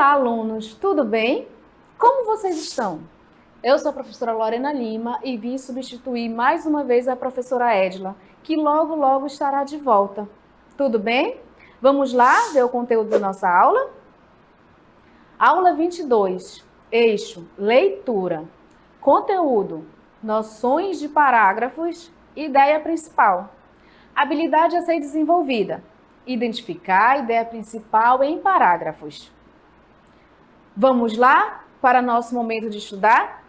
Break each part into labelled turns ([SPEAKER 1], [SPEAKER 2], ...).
[SPEAKER 1] Olá, alunos, tudo bem? Como vocês estão? Eu sou a professora Lorena Lima e vim substituir mais uma vez a professora Edla, que logo estará de volta. Tudo bem? Vamos lá ver o conteúdo da nossa aula? Aula 22, eixo, leitura. Conteúdo, noções de parágrafos, ideia principal. Habilidade a ser desenvolvida. Identificar a ideia principal em parágrafos. Vamos lá para nosso momento de estudar?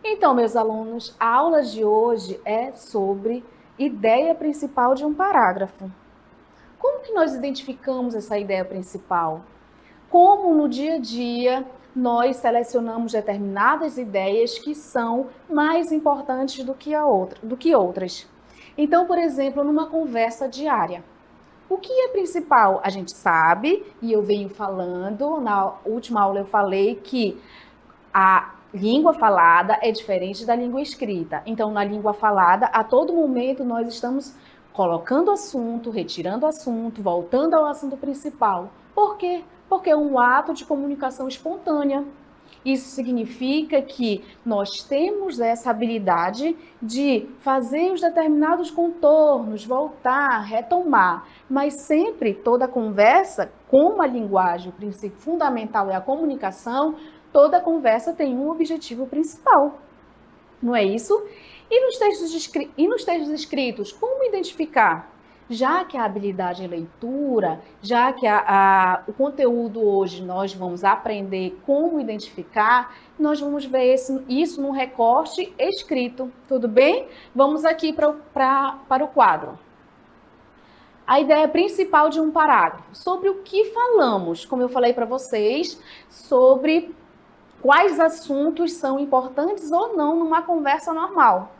[SPEAKER 1] Então, meus alunos, a aula de hoje é sobre ideia principal de um parágrafo. Como que nós identificamos essa ideia principal? Como no dia a dia nós selecionamos determinadas ideias que são mais importantes do que outras? Então, por exemplo, numa conversa diária, o que é principal? A gente sabe, e eu venho falando, na última aula eu falei que a língua falada é diferente da língua escrita. Então, na língua falada, a todo momento nós estamos colocando assunto, retirando assunto, voltando ao assunto principal. Por quê? Porque é um ato de comunicação espontânea. Isso significa que nós temos essa habilidade de fazer os determinados contornos, voltar, retomar, mas sempre toda conversa, como a linguagem, o princípio fundamental é a comunicação, toda conversa tem um objetivo principal, não é isso? E nos textos escritos, como identificar? Já que a habilidade é leitura, já que o conteúdo hoje nós vamos aprender como identificar, nós vamos ver isso no recorte escrito, tudo bem? Vamos aqui para o quadro. A ideia principal de um parágrafo. Sobre o que falamos? Como eu falei para vocês, sobre quais assuntos são importantes ou não numa conversa normal.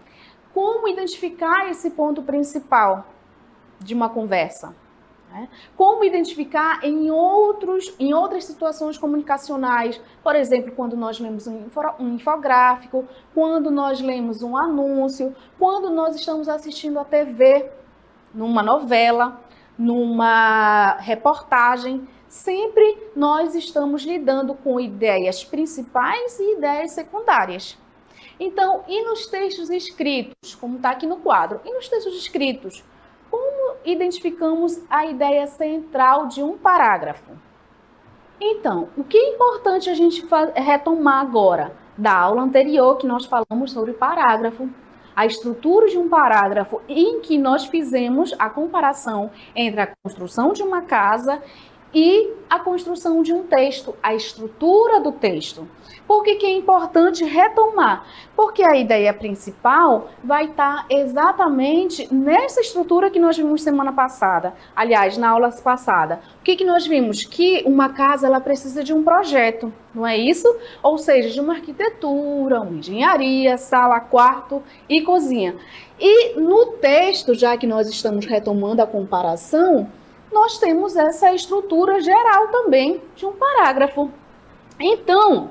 [SPEAKER 1] Como identificar esse ponto principal de uma conversa? Como identificar em outras situações comunicacionais, por exemplo, quando nós lemos um infográfico, quando nós lemos um anúncio, quando nós estamos assistindo a TV, numa novela, numa reportagem, sempre nós estamos lidando com ideias principais e ideias secundárias. Então, e nos textos escritos, como está aqui no quadro, e nos textos escritos, como identificamos a ideia central de um parágrafo? Então, o que é importante a gente retomar agora da aula anterior, que nós falamos sobre parágrafo, a estrutura de um parágrafo em que nós fizemos a comparação entre a construção de uma casa e a construção de um texto, a estrutura do texto. Por que é importante retomar? Porque a ideia principal vai estar exatamente nessa estrutura que nós vimos semana passada. Aliás, na aula passada. O que nós vimos? Que uma casa ela precisa de um projeto, não é isso? Ou seja, de uma arquitetura, uma engenharia, sala, quarto e cozinha. E no texto, já que nós estamos retomando a comparação, nós temos essa estrutura geral também de um parágrafo. Então,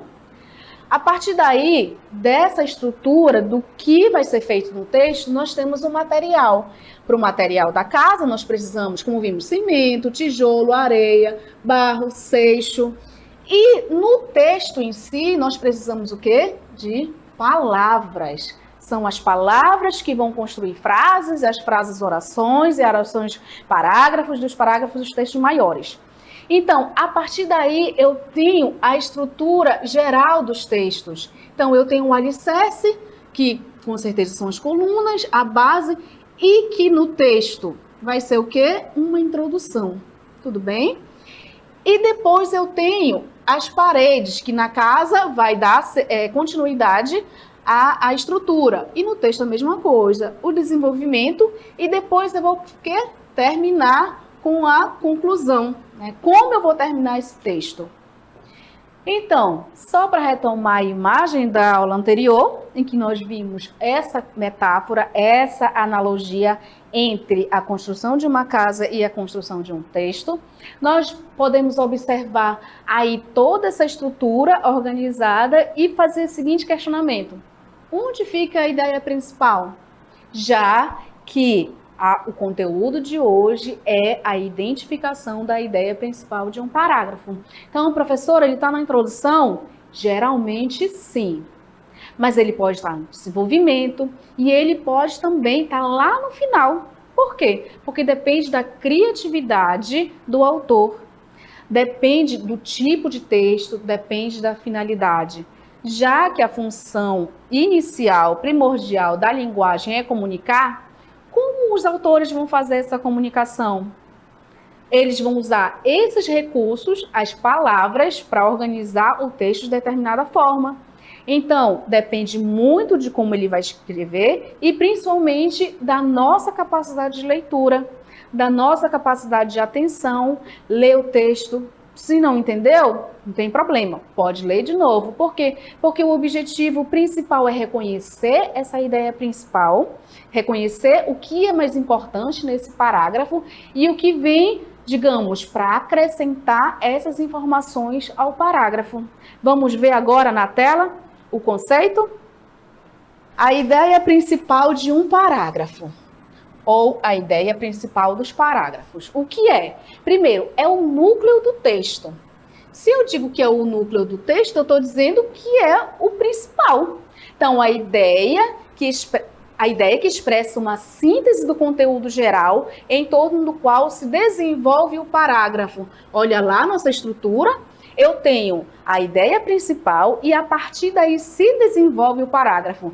[SPEAKER 1] a partir daí, dessa estrutura, do que vai ser feito no texto, nós temos o material. Para o material da casa, nós precisamos, como vimos, cimento, tijolo, areia, barro, seixo. E no texto em si, nós precisamos o quê? De palavras. São as palavras que vão construir frases, as frases orações e orações parágrafos, dos parágrafos dos textos maiores. Então, a partir daí, eu tenho a estrutura geral dos textos. Então, eu tenho um alicerce, que com certeza são as colunas, a base, e que no texto vai ser o quê? Uma introdução. Tudo bem? E depois eu tenho as paredes, que na casa vai dar continuidade à estrutura. E no texto a mesma coisa, o desenvolvimento, e depois eu vou terminar com a conclusão. Como eu vou terminar esse texto? Então, só para retomar a imagem da aula anterior, em que nós vimos essa metáfora, essa analogia entre a construção de uma casa e a construção de um texto, nós podemos observar aí toda essa estrutura organizada e fazer o seguinte questionamento: onde fica a ideia principal? Já que o conteúdo de hoje é a identificação da ideia principal de um parágrafo. Então, professor, ele está na introdução? Geralmente, sim. Mas ele pode estar no desenvolvimento e ele pode também estar lá no final. Por quê? Porque depende da criatividade do autor, depende do tipo de texto, depende da finalidade. Já que a função inicial, primordial da linguagem é comunicar, como os autores vão fazer essa comunicação? Eles vão usar esses recursos, as palavras, para organizar o texto de determinada forma. Então, depende muito de como ele vai escrever e principalmente da nossa capacidade de leitura, da nossa capacidade de atenção, ler o texto. Se não entendeu, não tem problema, pode ler de novo. Por quê? Porque o objetivo principal é reconhecer essa ideia principal, reconhecer o que é mais importante nesse parágrafo e o que vem, digamos, para acrescentar essas informações ao parágrafo. Vamos ver agora na tela o conceito? A ideia principal de um parágrafo, ou a ideia principal dos parágrafos. O que é? Primeiro, é o núcleo do texto. Se eu digo que é o núcleo do texto, eu estou dizendo que é o principal. Então, a ideia que expressa uma síntese do conteúdo geral em torno do qual se desenvolve o parágrafo. Olha lá nossa estrutura. Eu tenho a ideia principal e a partir daí se desenvolve o parágrafo.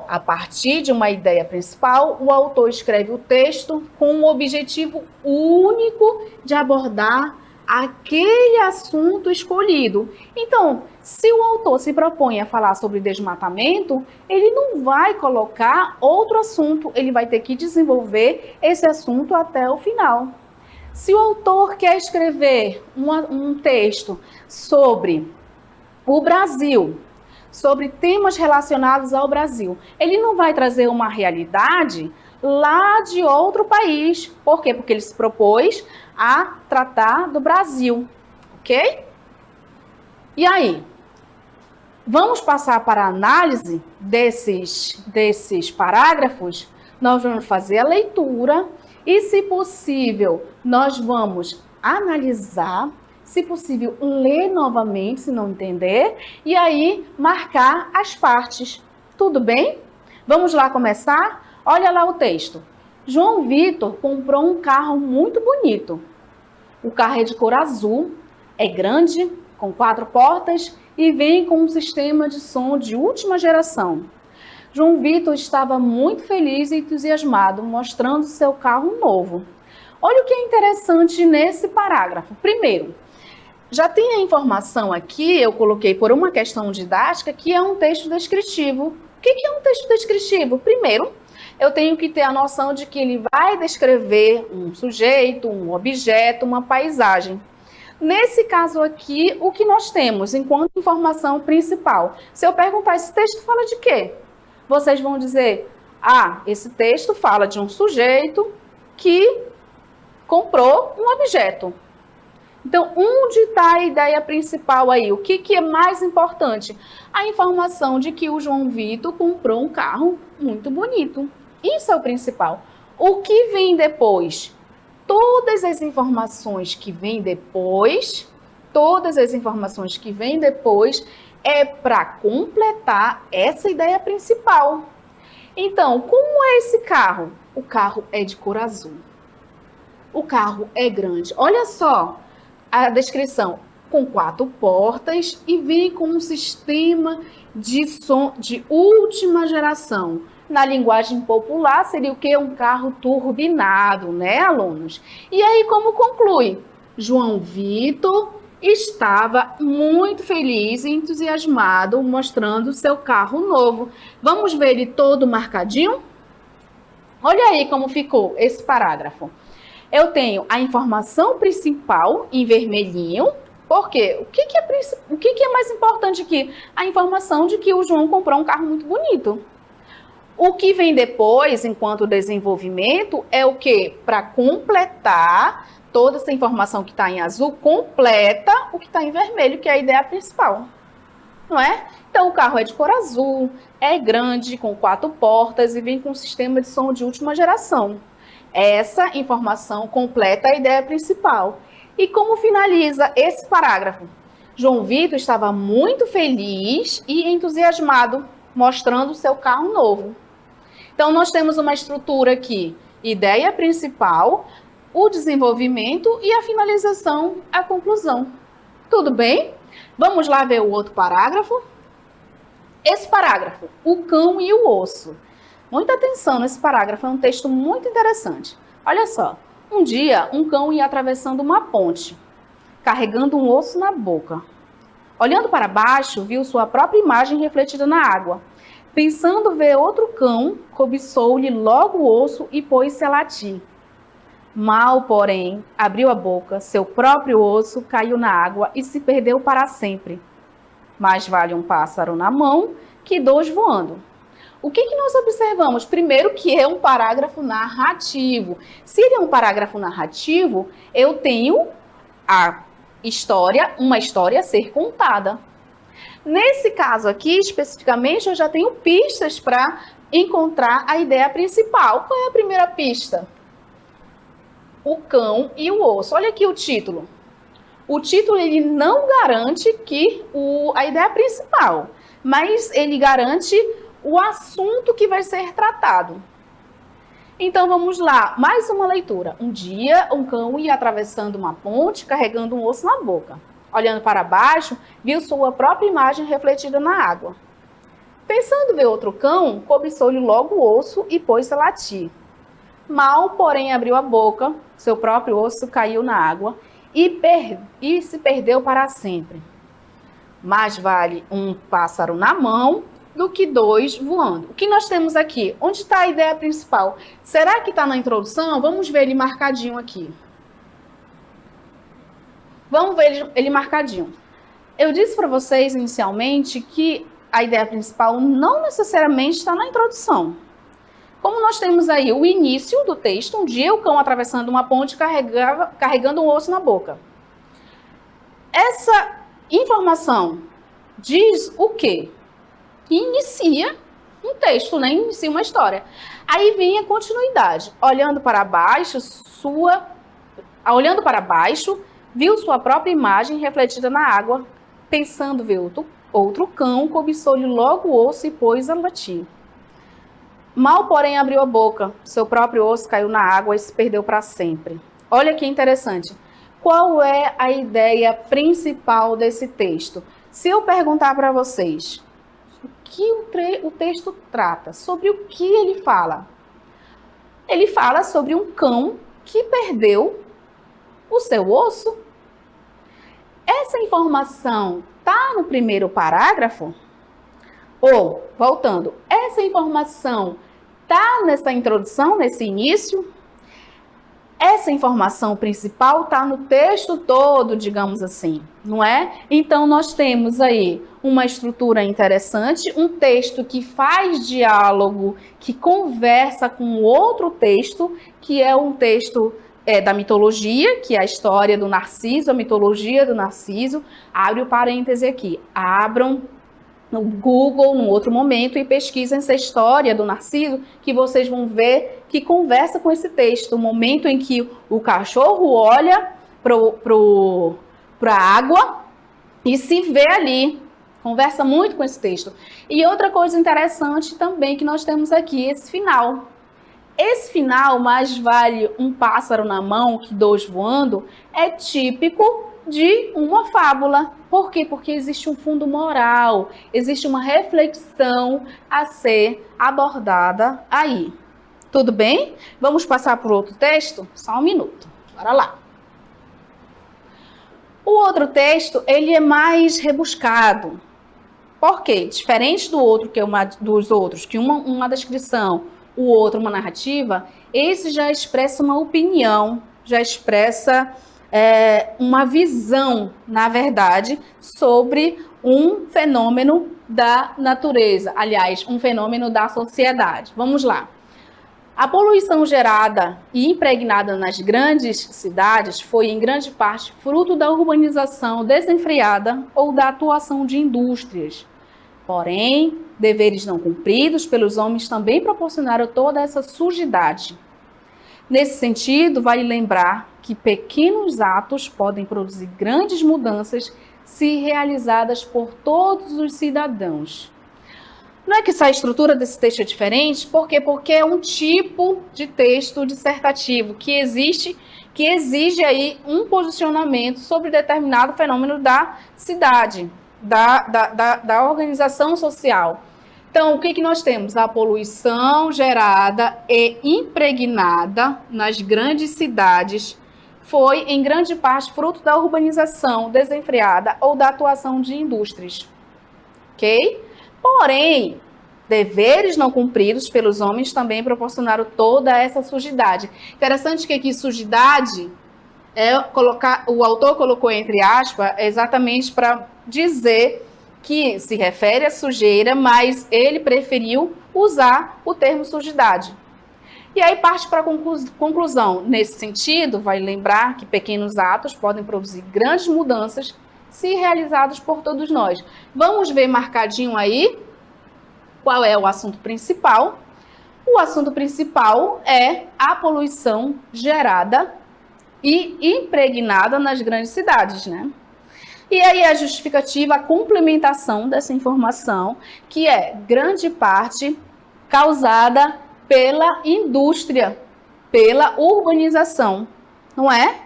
[SPEAKER 1] A partir de uma ideia principal, o autor escreve o texto com o objetivo único de abordar aquele assunto escolhido. Então, se o autor se propõe a falar sobre desmatamento, ele não vai colocar outro assunto, ele vai ter que desenvolver esse assunto até o final. Se o autor quer escrever um texto sobre o Brasil, sobre temas relacionados ao Brasil, ele não vai trazer uma realidade lá de outro país. Por quê? Porque ele se propôs a tratar do Brasil, ok? E aí? Vamos passar para a análise desses parágrafos? Nós vamos fazer a leitura e, se possível, nós vamos analisar, se possível, ler novamente, se não entender, e aí marcar as partes. Tudo bem? Vamos lá começar? Olha lá o texto. João Vitor comprou um carro muito bonito. O carro é de cor azul, é grande, com 4 portas e vem com um sistema de som de última geração. João Vitor estava muito feliz e entusiasmado, mostrando seu carro novo. Olha o que é interessante nesse parágrafo. Primeiro, já tem a informação aqui, eu coloquei por uma questão didática, que é um texto descritivo. O que é um texto descritivo? Primeiro, eu tenho que ter a noção de que ele vai descrever um sujeito, um objeto, uma paisagem. Nesse caso aqui, o que nós temos enquanto informação principal? Se eu perguntar, esse texto fala de quê? Vocês vão dizer, esse texto fala de um sujeito que comprou um objeto. Então, onde está a ideia principal aí? O que é mais importante? A informação de que o João Vitor comprou um carro muito bonito. Isso é o principal. O que vem depois? Todas as informações que vêm depois, é para completar essa ideia principal. Então, como é esse carro? O carro é de cor azul. O carro é grande. Olha só a descrição. Com 4 portas e vem com um sistema de som de última geração. Na linguagem popular, seria o quê? Um carro turbinado, né, alunos? E aí, como conclui? João Vitor estava muito feliz e entusiasmado, mostrando seu carro novo. Vamos ver ele todo marcadinho? Olha aí como ficou esse parágrafo. Eu tenho a informação principal em vermelhinho. Por quê? O que é mais importante aqui? A informação de que o João comprou um carro muito bonito. O que vem depois, enquanto desenvolvimento, é o quê? Para completar toda essa informação que está em azul, completa o que está em vermelho, que é a ideia principal. não é? Então o carro é de cor azul, é grande, com 4 portas e vem com um sistema de som de última geração. Essa informação completa a ideia principal. E como finaliza esse parágrafo? João Vitor estava muito feliz e entusiasmado, mostrando seu carro novo. Então, nós temos uma estrutura aqui: ideia principal, o desenvolvimento e a finalização, a conclusão. Tudo bem? Vamos lá ver o outro parágrafo? Esse parágrafo, o cão e o osso. Muita atenção nesse parágrafo, é um texto muito interessante. Olha só, um dia um cão ia atravessando uma ponte, carregando um osso na boca. Olhando para baixo, viu sua própria imagem refletida na água. Pensando ver outro cão, cobiçou-lhe logo o osso e pôs-se a latir. Mal, porém, abriu a boca, seu próprio osso caiu na água e se perdeu para sempre. Mais vale um pássaro na mão que 2 voando. O que nós observamos? Primeiro que é um parágrafo narrativo. Se ele é um parágrafo narrativo, eu tenho a história, uma história a ser contada. Nesse caso aqui, especificamente, eu já tenho pistas para encontrar a ideia principal. Qual é a primeira pista? O cão e o osso. Olha aqui o título. O título ele não garante que a ideia principal, mas ele garante o assunto que vai ser tratado. Então vamos lá, mais uma leitura. Um dia, um cão ia atravessando uma ponte, carregando um osso na boca. Olhando para baixo, viu sua própria imagem refletida na água. Pensando ver outro cão, cobiçou-lhe logo o osso e pôs-se a latir. Mal, porém, abriu a boca, seu próprio osso caiu na água e se perdeu para sempre. Mais vale um pássaro na mão do que 2 voando. O que nós temos aqui? Onde está a ideia principal? Será que está na introdução? Vamos ver ele marcadinho aqui. Vamos ver ele marcadinho. Eu disse para vocês inicialmente que a ideia principal não necessariamente está na introdução. Como nós temos aí o início do texto, um dia o cão atravessando uma ponte carregando um osso na boca. Essa informação diz o quê? Inicia um texto, né? Inicia uma história. Aí vem a continuidade. Olhando para baixo, viu sua própria imagem refletida na água. Pensando ver outro cão, cobiçou-lhe logo o osso e pôs a latir. Mal, porém, abriu a boca, seu próprio osso caiu na água e se perdeu para sempre. Olha que interessante. Qual é a ideia principal desse texto? Se eu perguntar para vocês, o que o texto trata? Sobre o que ele fala? Ele fala sobre um cão que perdeu o seu osso. Essa informação está no primeiro parágrafo? Ou, voltando, essa informação está nessa introdução, nesse início? Essa informação principal está no texto todo, digamos assim, não é? Então, nós temos aí uma estrutura interessante, um texto que faz diálogo, que conversa com outro texto, que é um texto da mitologia, que é a história do Narciso, a mitologia do Narciso. Abre o parêntese aqui, abram no Google, num outro momento, e pesquisem essa história do Narciso, que vocês vão ver que conversa com esse texto. O momento em que o cachorro olha para a água e se vê ali. Conversa muito com esse texto. E outra coisa interessante também que nós temos aqui, esse final. Esse final, mais vale um pássaro na mão que 2 voando, é típico de uma fábula. Por quê? Porque existe um fundo moral, existe uma reflexão a ser abordada aí. Tudo bem? Vamos passar para o outro texto? Só um minuto. Bora lá. O outro texto, ele é mais rebuscado. Por quê? Diferente do outro, dos outros, que uma descrição, o outro uma narrativa, esse já expressa uma opinião, já expressa uma visão, na verdade, sobre um fenômeno da natureza, aliás, um fenômeno da sociedade. Vamos lá. A poluição gerada e impregnada nas grandes cidades foi, em grande parte, fruto da urbanização desenfreada ou da atuação de indústrias. Porém, deveres não cumpridos pelos homens também proporcionaram toda essa sujidade. Nesse sentido, vale lembrar que pequenos atos podem produzir grandes mudanças se realizadas por todos os cidadãos. Não é que essa estrutura desse texto é diferente? Por quê? Porque é um tipo de texto dissertativo que exige aí um posicionamento sobre determinado fenômeno da cidade, da organização social. Então, o que nós temos? A poluição gerada e impregnada nas grandes cidades foi, em grande parte, fruto da urbanização desenfreada ou da atuação de indústrias. Ok? Porém, deveres não cumpridos pelos homens também proporcionaram toda essa sujidade. Interessante que aqui sujidade, o autor colocou entre aspas, exatamente para dizer que se refere à sujeira, mas ele preferiu usar o termo sujidade. E aí parte para a conclusão. Nesse sentido, vai lembrar que pequenos atos podem produzir grandes mudanças se realizados por todos nós. Vamos ver marcadinho aí qual é o assunto principal. O assunto principal é a poluição gerada e impregnada nas grandes cidades, né? E aí a justificativa, a complementação dessa informação, que é grande parte causada pela indústria, pela urbanização, não é?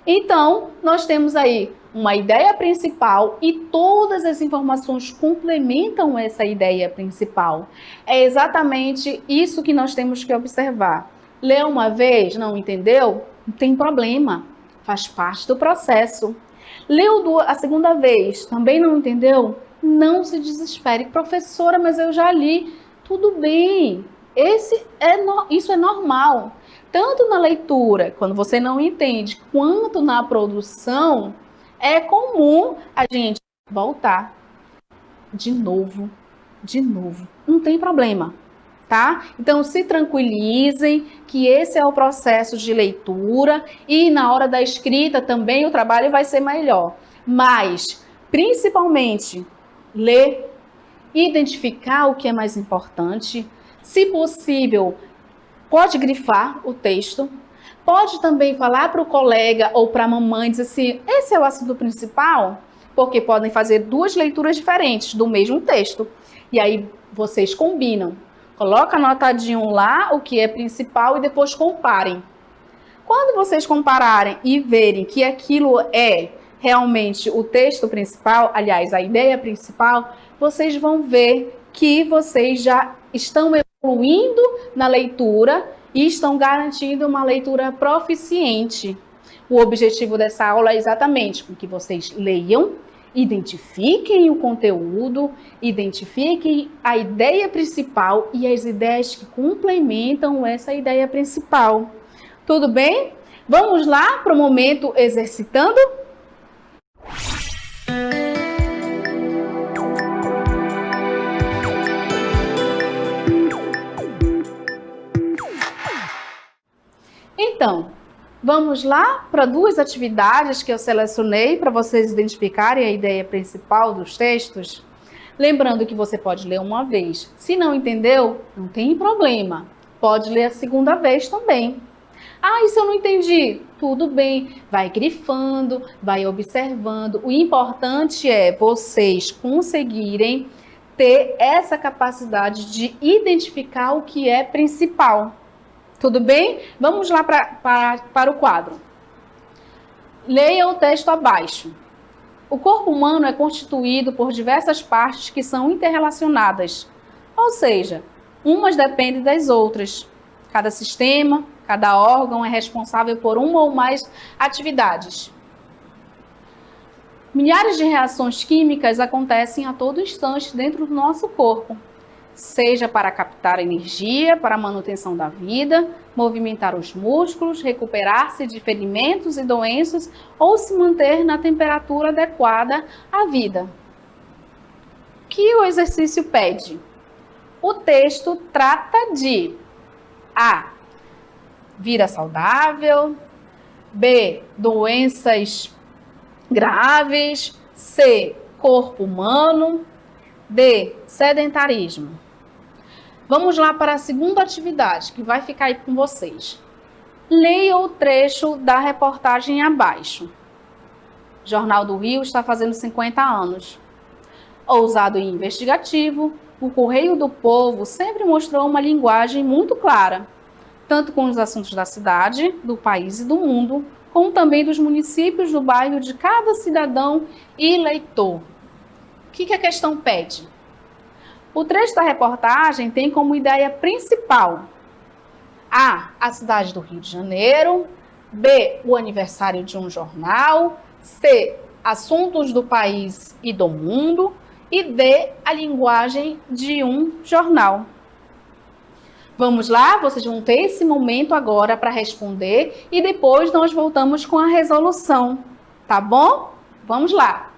[SPEAKER 1] Então, nós temos aí uma ideia principal e todas as informações complementam essa ideia principal. É exatamente isso que nós temos que observar. Leu uma vez, não entendeu? Não tem problema, faz parte do processo. Leu a segunda vez, também não entendeu? Não se desespere. Professora, mas eu já li. Tudo bem, isso é normal. Tanto na leitura, quando você não entende, quanto na produção, é comum a gente voltar de novo. Não tem problema, tá? Então, se tranquilizem que esse é o processo de leitura e na hora da escrita também o trabalho vai ser melhor. Mas, principalmente, ler, identificar o que é mais importante. Se possível, pode grifar o texto. Pode também falar para o colega ou para a mamãe, dizer assim, esse é o assunto principal? Porque podem fazer duas leituras diferentes do mesmo texto. E aí vocês combinam. Coloca anotadinho lá o que é principal e depois comparem. Quando vocês compararem e verem que aquilo é realmente o texto principal, aliás, a ideia principal, vocês vão ver que vocês já estão evoluindo na leitura e estão garantindo uma leitura proficiente. O objetivo dessa aula é exatamente que vocês leiam, identifiquem o conteúdo, identifiquem a ideia principal e as ideias que complementam essa ideia principal. Tudo bem? Vamos lá para o momento exercitando? Então, vamos lá para duas atividades que eu selecionei para vocês identificarem a ideia principal dos textos. Lembrando que você pode ler uma vez. Se não entendeu, não tem problema. Pode ler a segunda vez também. Ah, e se eu não entendi? Tudo bem. Vai grifando, vai observando. O importante é vocês conseguirem ter essa capacidade de identificar o que é principal. Tudo bem? Vamos lá para o quadro. Leia o texto abaixo. O corpo humano é constituído por diversas partes que são interrelacionadas, ou seja, umas dependem das outras. Cada sistema, cada órgão é responsável por uma ou mais atividades. Milhares de reações químicas acontecem a todo instante dentro do nosso corpo. Seja para captar energia, para a manutenção da vida, movimentar os músculos, recuperar-se de ferimentos e doenças ou se manter na temperatura adequada à vida. O que o exercício pede? O texto trata de A. Vida saudável. B, doenças graves. C, corpo humano. D, sedentarismo. Vamos lá para a segunda atividade, que vai ficar aí com vocês. Leia o trecho da reportagem abaixo. Jornal do Rio está fazendo 50 anos. Ousado e investigativo, o Correio do Povo sempre mostrou uma linguagem muito clara, tanto com os assuntos da cidade, do país e do mundo, como também dos municípios do bairro de cada cidadão e leitor. O que a questão pede? O trecho da reportagem tem como ideia principal A, a cidade do Rio de Janeiro. B, o aniversário de um jornal. C, assuntos do país e do mundo. E D, a linguagem de um jornal. Vamos lá? Vocês vão ter esse momento agora para responder e depois nós voltamos com a resolução, tá bom? Vamos lá!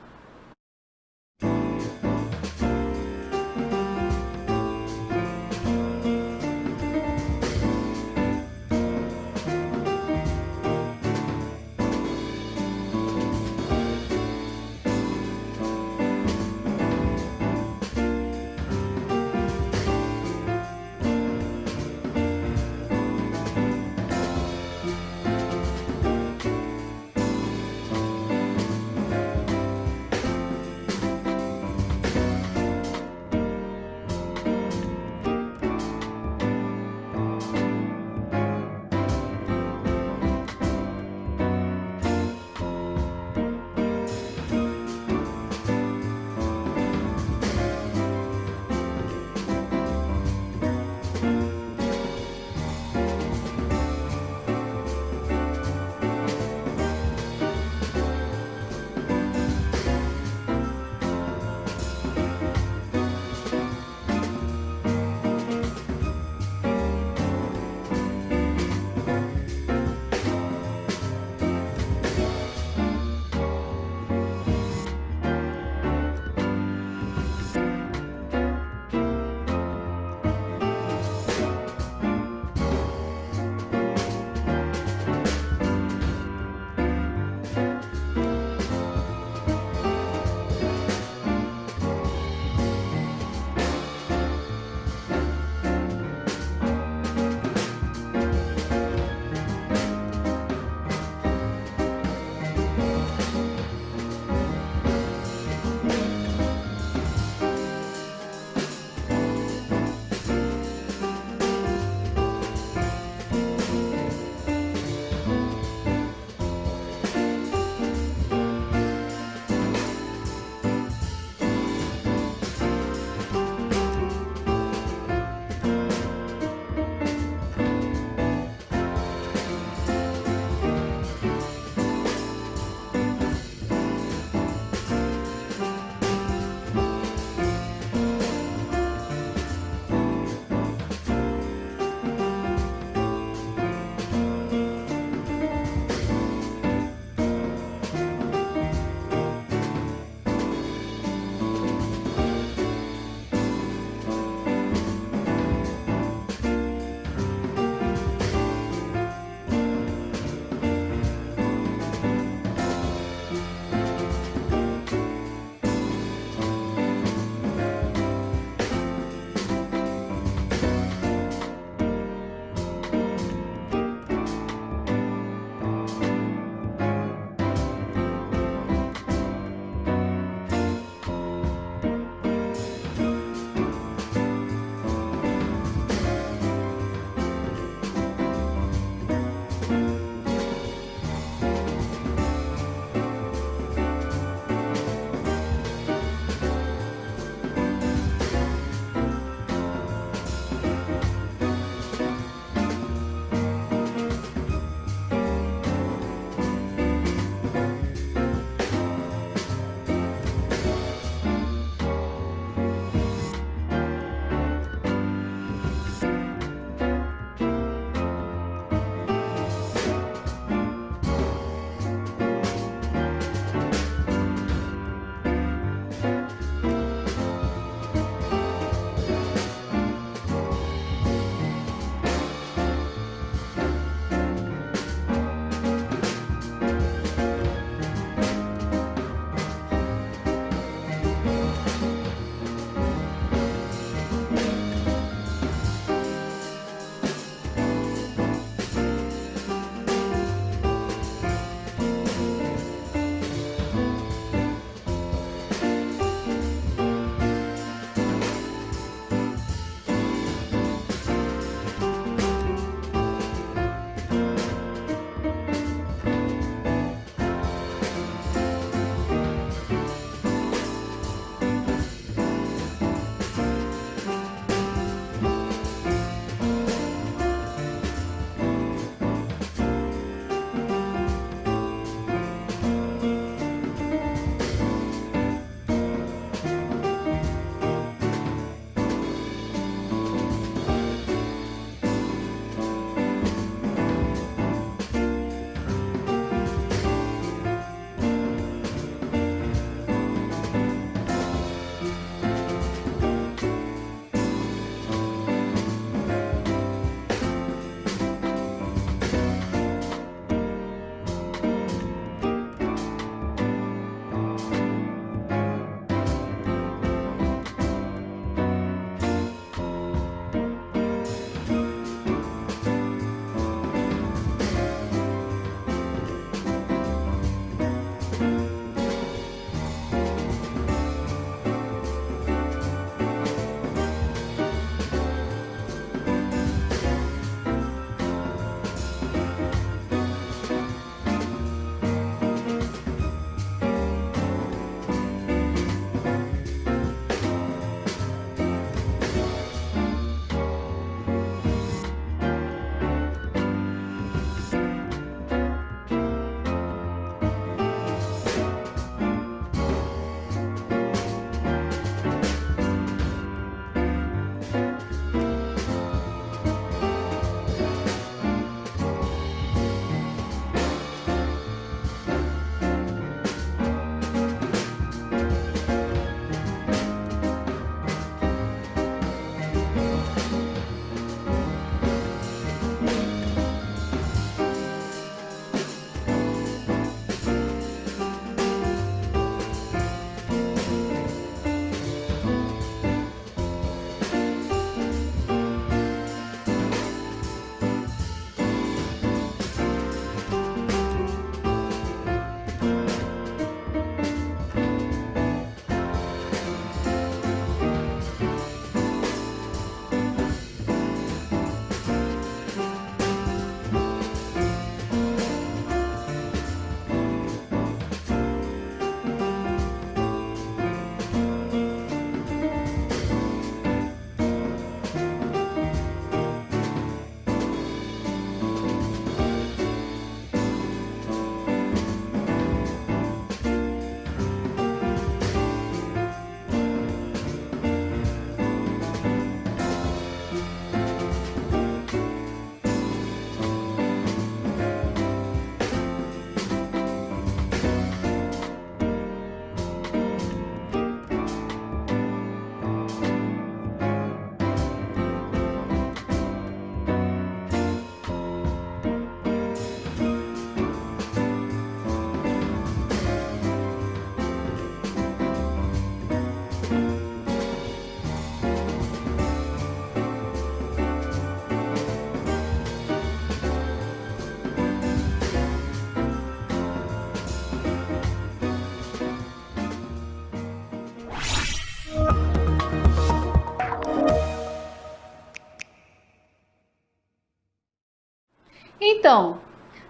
[SPEAKER 1] Então,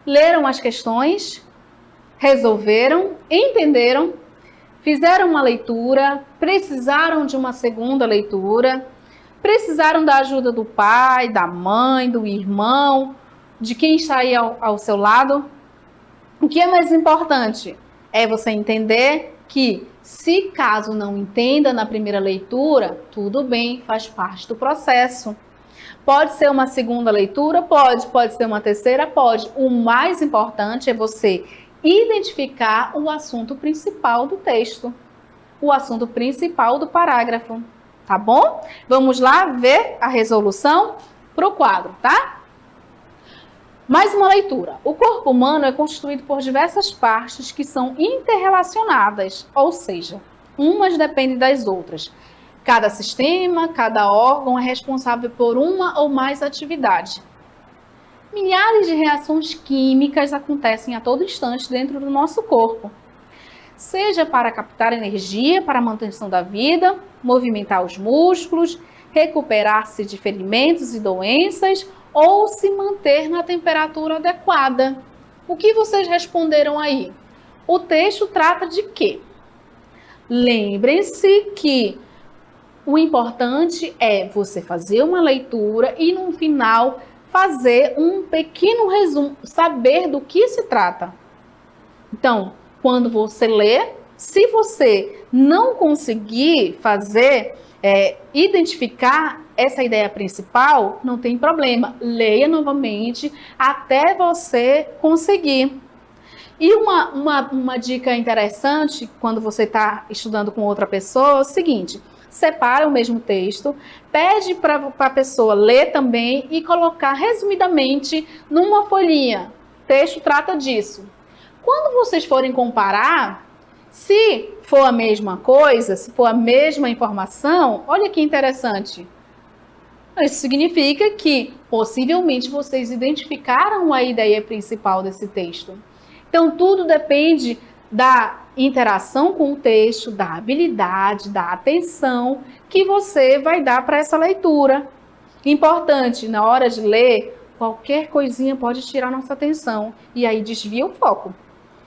[SPEAKER 1] leram as questões, resolveram, entenderam, fizeram uma leitura, precisaram de uma segunda leitura, precisaram da ajuda do pai, da mãe, do irmão, de quem está aí ao seu lado. O que é mais importante é você entender que, se caso não entenda na primeira leitura, tudo bem, faz parte do processo. Pode ser uma segunda leitura? Pode ser uma terceira? Pode. O mais importante é você identificar o assunto principal do texto, o assunto principal do parágrafo, tá bom? Vamos lá ver a resolução para o quadro, tá? Mais uma leitura. O corpo humano é constituído por diversas partes que são interrelacionadas, ou seja, umas dependem das outras. Cada sistema, cada órgão é responsável por uma ou mais atividades. Milhares de reações químicas acontecem a todo instante dentro do nosso corpo. Seja para captar energia para a manutenção da vida, movimentar os músculos, recuperar-se de ferimentos e doenças ou se manter na temperatura adequada. O que vocês responderam aí? O texto trata de quê? Lembrem-se que o importante é você fazer uma leitura e no final fazer um pequeno resumo, saber do que se trata. Então, quando você lê, se você não conseguir identificar essa ideia principal, não tem problema. Leia novamente até você conseguir. E uma dica interessante, quando você está estudando com outra pessoa, é o seguinte: separa o mesmo texto, pede para a pessoa ler também e colocar resumidamente numa folhinha. O texto trata disso. Quando vocês forem comparar, se for a mesma coisa, se for a mesma informação, olha que interessante. Isso significa que possivelmente vocês identificaram a ideia principal desse texto. Então, tudo depende da interação com o texto, da habilidade, da atenção que você vai dar para essa leitura. Importante, na hora de ler, qualquer coisinha pode tirar nossa atenção e aí desvia o foco.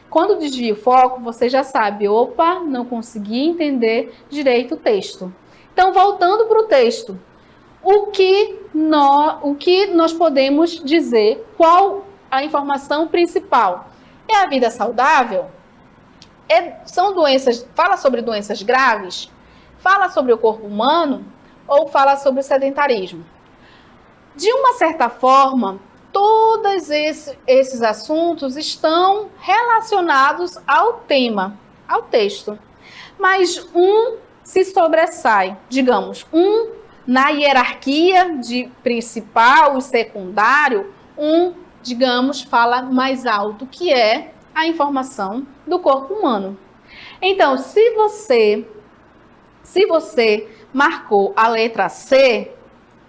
[SPEAKER 1] Quando desvia o foco, você já sabe, opa, não consegui entender direito o texto. Então, voltando para o texto, o que nós podemos dizer? Qual a informação principal? É a vida saudável? São doenças, fala sobre doenças graves? Fala sobre o corpo humano? Ou fala sobre o sedentarismo? De uma certa forma, todos esses assuntos estão relacionados ao tema, ao texto. Mas um se sobressai, digamos, na hierarquia de principal e secundário, digamos, fala mais alto, que é a informação do corpo humano. Então, se você marcou a letra C,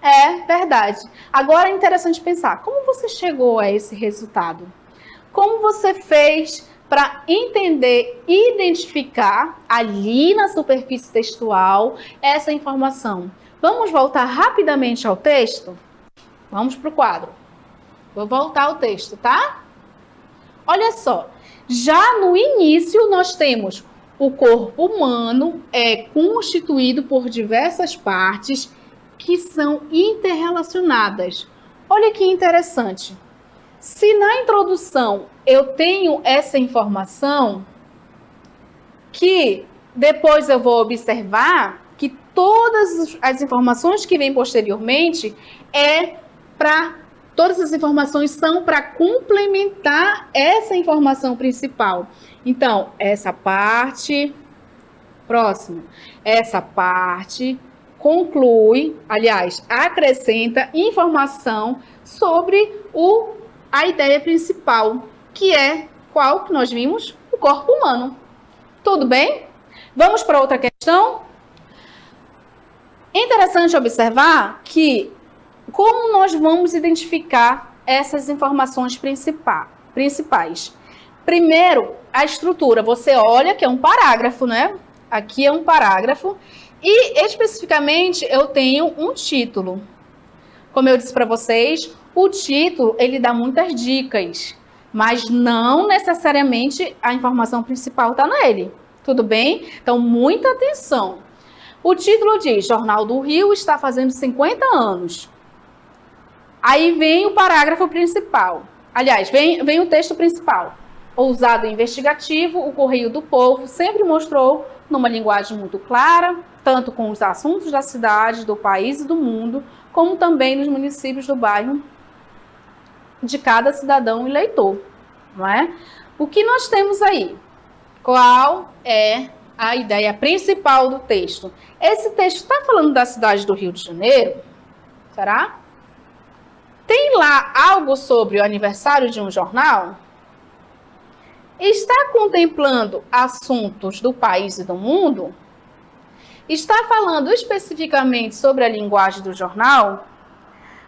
[SPEAKER 1] é verdade. Agora é interessante pensar, como você chegou a esse resultado? Como você fez para entender e identificar ali na superfície textual essa informação? Vamos voltar rapidamente ao texto? Vamos para o quadro. Vou voltar ao texto, tá? Olha só, já no início nós temos o corpo humano constituído por diversas partes que são interrelacionadas. Olha que interessante. Se na introdução eu tenho essa informação, que depois eu vou observar que todas as informações que vêm posteriormente todas as informações são para complementar essa informação principal. Então, essa parte, próximo, essa parte conclui, aliás, acrescenta informação sobre a ideia principal, que é qual que nós vimos? O corpo humano. Tudo bem? Vamos para outra questão? Interessante observar que como nós vamos identificar essas informações principais? Primeiro, a estrutura. Você olha que é um parágrafo, né? Aqui é um parágrafo. E, especificamente, eu tenho um título. Como eu disse para vocês, o título, ele dá muitas dicas, mas não necessariamente a informação principal está nele, tudo bem? Então, muita atenção. O título diz, Jornal do Rio está fazendo 50 anos. Aí vem o parágrafo principal. Aliás, vem o texto principal. Ousado e investigativo, o Correio do Povo sempre mostrou numa linguagem muito clara, tanto com os assuntos da cidade, do país e do mundo, como também nos municípios do bairro de cada cidadão e leitor, não é? O que nós temos aí? Qual é a ideia principal do texto? Esse texto está falando da cidade do Rio de Janeiro? Será? Tem lá algo sobre o aniversário de um jornal? Está contemplando assuntos do país e do mundo? Está falando especificamente sobre a linguagem do jornal?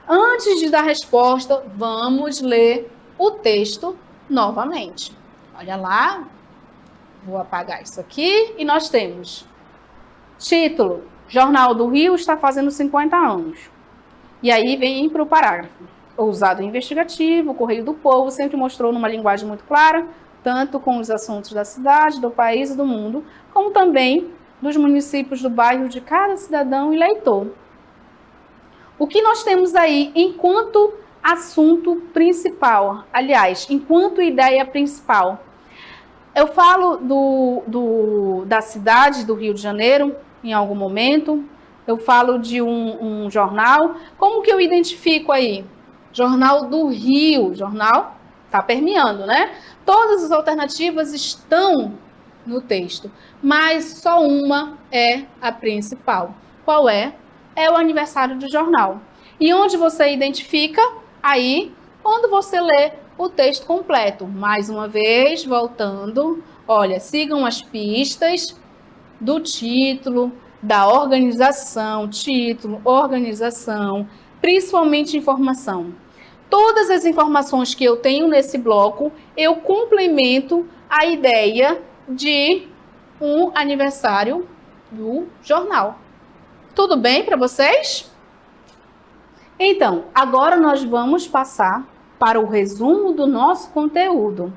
[SPEAKER 1] Antes de dar resposta, vamos ler o texto novamente. Olha lá, vou apagar isso aqui e nós temos título, Jornal do Rio está fazendo 50 anos. E aí vem para o parágrafo. Ousado e investigativo, o Correio do Povo sempre mostrou numa linguagem muito clara, tanto com os assuntos da cidade, do país e do mundo, como também dos municípios do bairro de cada cidadão e leitor. O que nós temos aí enquanto assunto principal? Aliás, enquanto ideia principal. Eu falo da cidade do Rio de Janeiro em algum momento, eu falo de um jornal. Como que eu identifico aí? Jornal do Rio, jornal está permeando, né? Todas as alternativas estão no texto, mas só uma é a principal. Qual é? É o aniversário do jornal. E onde você identifica? Aí, quando você lê o texto completo. Mais uma vez, voltando, olha, sigam as pistas do título, da organização, título, organização, principalmente informação. Todas as informações que eu tenho nesse bloco, eu complemento a ideia de um aniversário do jornal. Tudo bem para vocês? Então, agora nós vamos passar para o resumo do nosso conteúdo.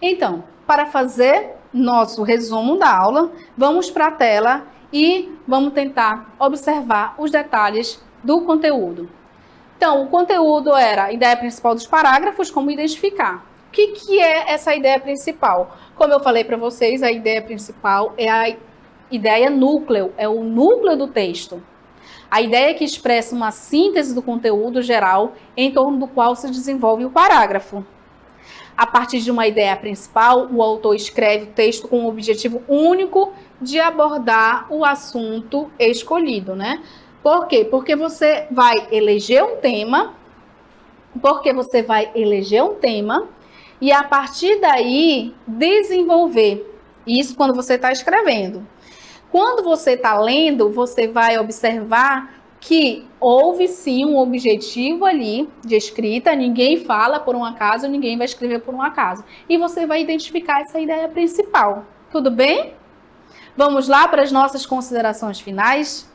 [SPEAKER 1] Então, para fazer nosso resumo da aula, vamos para a tela e vamos tentar observar os detalhes do conteúdo. Então, o conteúdo era a ideia principal dos parágrafos, como identificar. O que é essa ideia principal? Como eu falei para vocês, a ideia principal é a ideia núcleo, é o núcleo do texto. A ideia que expressa uma síntese do conteúdo geral em torno do qual se desenvolve o parágrafo. A partir de uma ideia principal, o autor escreve o texto com o objetivo único de abordar o assunto escolhido, né? Por quê? Porque você vai eleger um tema, e a partir daí desenvolver. Isso quando você está escrevendo. Quando você está lendo, você vai observar que houve sim um objetivo ali de escrita, ninguém fala por um acaso, ninguém vai escrever por um acaso. E você vai identificar essa ideia principal. Tudo bem? Vamos lá para as nossas considerações finais?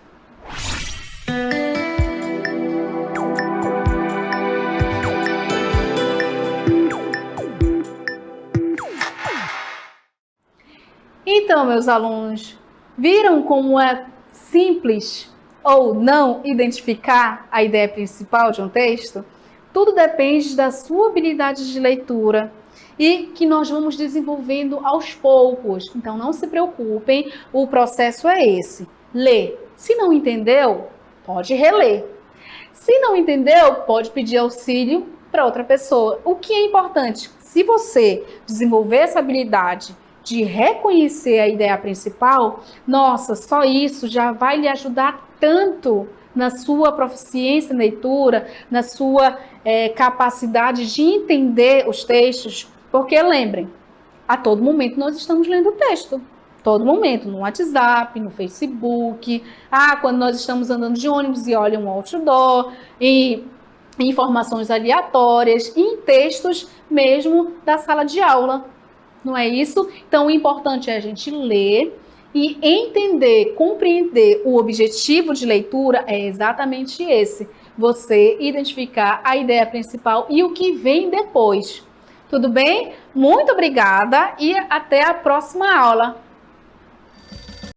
[SPEAKER 1] Então, meus alunos, viram como é simples ou não identificar a ideia principal de um texto? Tudo depende da sua habilidade de leitura e que nós vamos desenvolvendo aos poucos. Então, não se preocupem, o processo é esse. Lê. Se não entendeu, pode reler. Se não entendeu, pode pedir auxílio para outra pessoa. O que é importante? Se você desenvolver essa habilidade de reconhecer a ideia principal, nossa, só isso já vai lhe ajudar tanto na sua proficiência em leitura, na sua capacidade de entender os textos, porque lembrem, a todo momento nós estamos lendo o texto, todo momento, no WhatsApp, no Facebook, quando nós estamos andando de ônibus e olham um outdoor, e informações aleatórias, em textos mesmo da sala de aula. Não é isso? Então, o importante é a gente ler e entender, compreender o objetivo de leitura é exatamente esse. Você identificar a ideia principal e o que vem depois. Tudo bem? Muito obrigada e até a próxima aula.